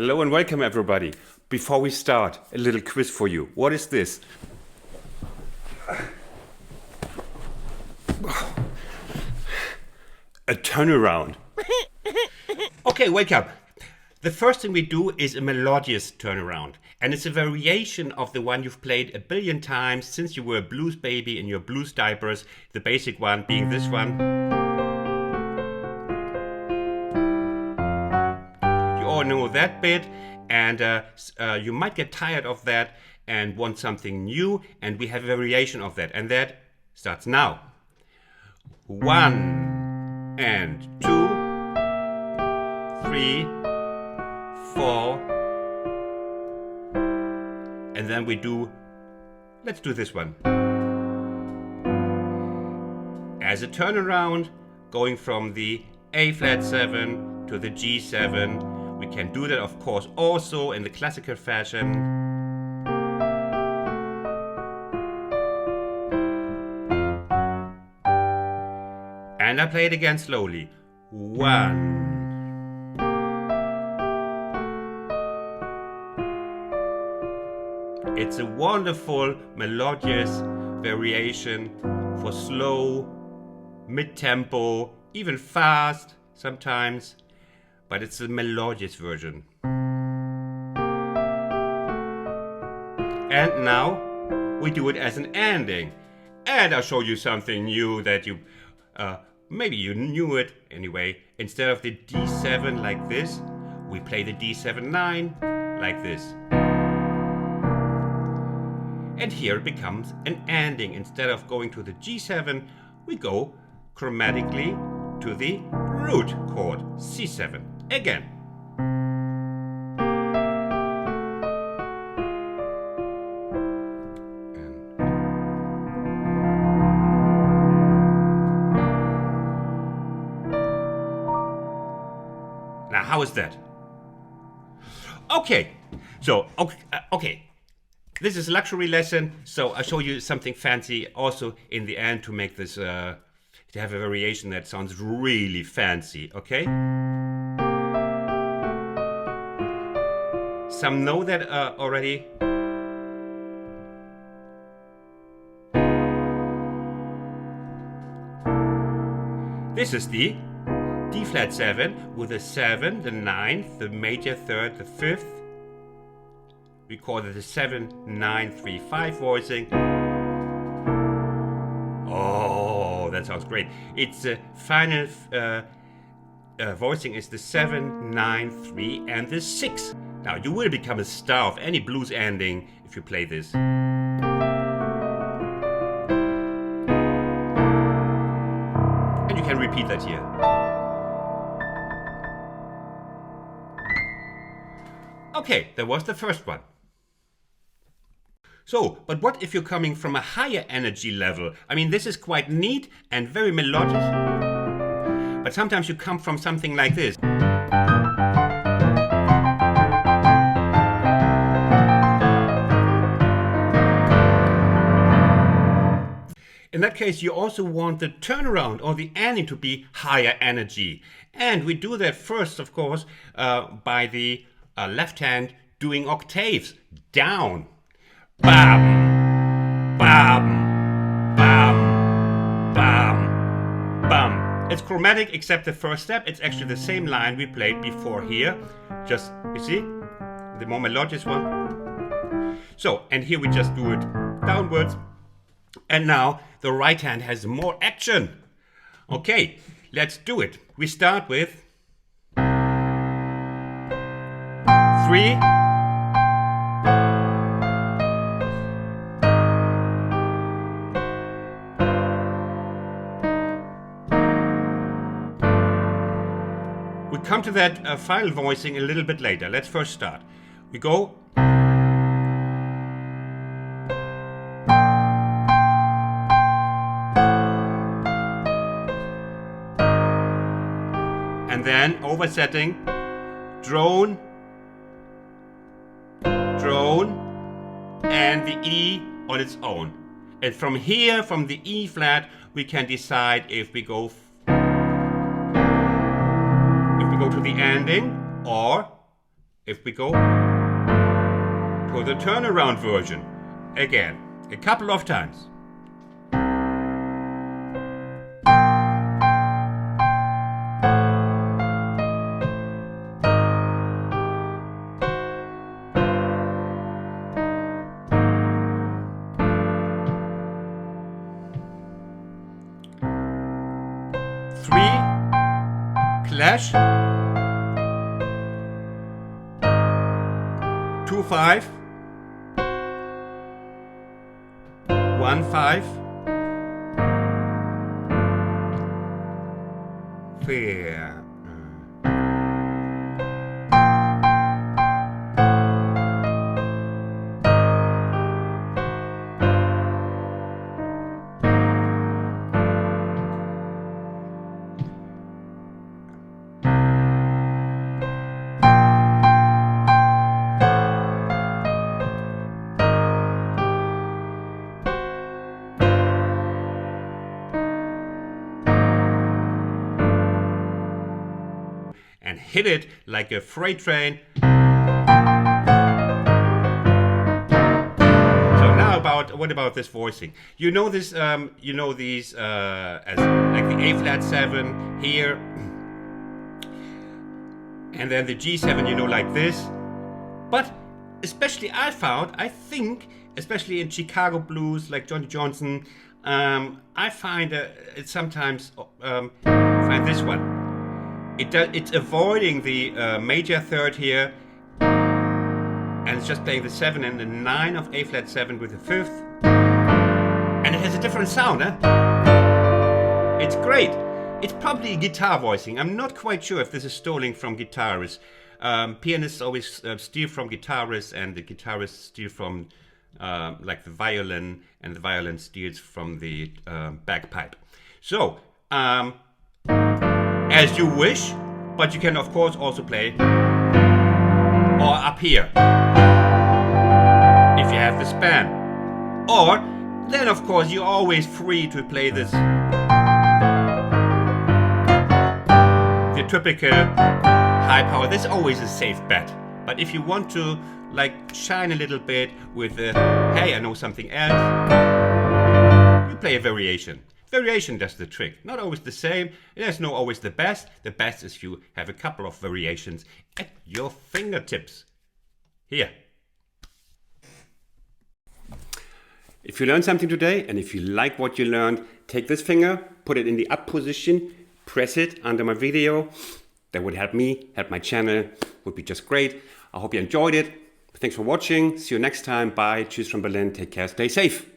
Hello and welcome everybody. Before we start, a little quiz for you. What is this? A turnaround. Okay, wake up. The first thing we do is a melodious turnaround. And it's a variation of the one you've played a billion times since you were a blues baby in your blues diapers. The basic one being this one. You all know that bit, and you might get tired of that and want something new, and we have a variation of that, and that starts now. 1 and 2, 3, 4, and then we do, let's do this one. As a turnaround, going from the A flat 7 to the G7. We can do that, of course, also in the classical fashion. And I play it again slowly. 1. It's a wonderful melodious variation for slow, mid-tempo, even fast sometimes, but it's a melodious version. And now we do it as an ending. And I'll show you something new that you, maybe you knew it anyway. Instead of the D7 like this, we play the D7-9 like this. And here it becomes an ending. Instead of going to the G7, we go chromatically to the root chord, C7, again. Now, how is that? Okay, so, okay. This is a luxury lesson, so I'll show you something fancy also in the end to make this, to have a variation that sounds really fancy, okay? Some know that already. This is the D flat 7 with the 7, the 9th, the major 3rd, the 5th. We call it the 7-9-3-5 voicing. Oh, that sounds great. It's the final voicing is the 7-9-3 and the 6. Now you will become a star of any blues ending if you play this. And you can repeat that here. Okay, that was the first one. So, but what if you're coming from a higher energy level? I mean, this is quite neat and very melodic. But sometimes you come from something like this. In that case, you also want the turnaround or the ending to be higher energy. And we do that first, of course, by the left hand doing octaves down. Bam, bam, bam, bam, bam. It's chromatic except the first step. It's actually the same line we played before here. Just, you see, the more melodious one. So, and here we just do it downwards. And now the right hand has more action. Okay, let's do it. We start with 3. We come to that final voicing a little bit later. Let's first start. We go. And then oversetting, drone, drone, and the E on its own. And from here, from the E flat, we can decide if we go to the ending or if we go to the turnaround version again, a couple of times. Three, clash, 2, 5, 1, 5, fair. And hit it like a freight train. So now what about this voicing? You know this, you know these as like the A flat 7 here, and then the G7, you know, like this. But especially I think, especially in Chicago blues, like Johnny Johnson, I find it sometimes find this one. It's avoiding the major third here, and it's just playing the 7 and the 9 of A flat 7 with the 5th, and it has a different sound, eh? It's great. It's probably guitar voicing. I'm not quite sure if this is stealing from guitarists. Pianists always steal from guitarists, and the guitarists steal from like the violin, and the violin steals from the bagpipe. So, as you wish, but you can of course also play or up here if you have the span. Or then of course you're always free to play this, the typical high power. This is always a safe bet. But if you want to like shine a little bit with the hey, I know something else, you play a variation. Variation does the trick. Not always the same. There's no always the best. The best is you have a couple of variations at your fingertips. Here. If you learned something today, and if you like what you learned, take this finger, put it in the up position, press it under my video. That would help me, help my channel. Would be just great. I hope you enjoyed it. Thanks for watching. See you next time. Bye. Cheers from Berlin. Take care. Stay safe.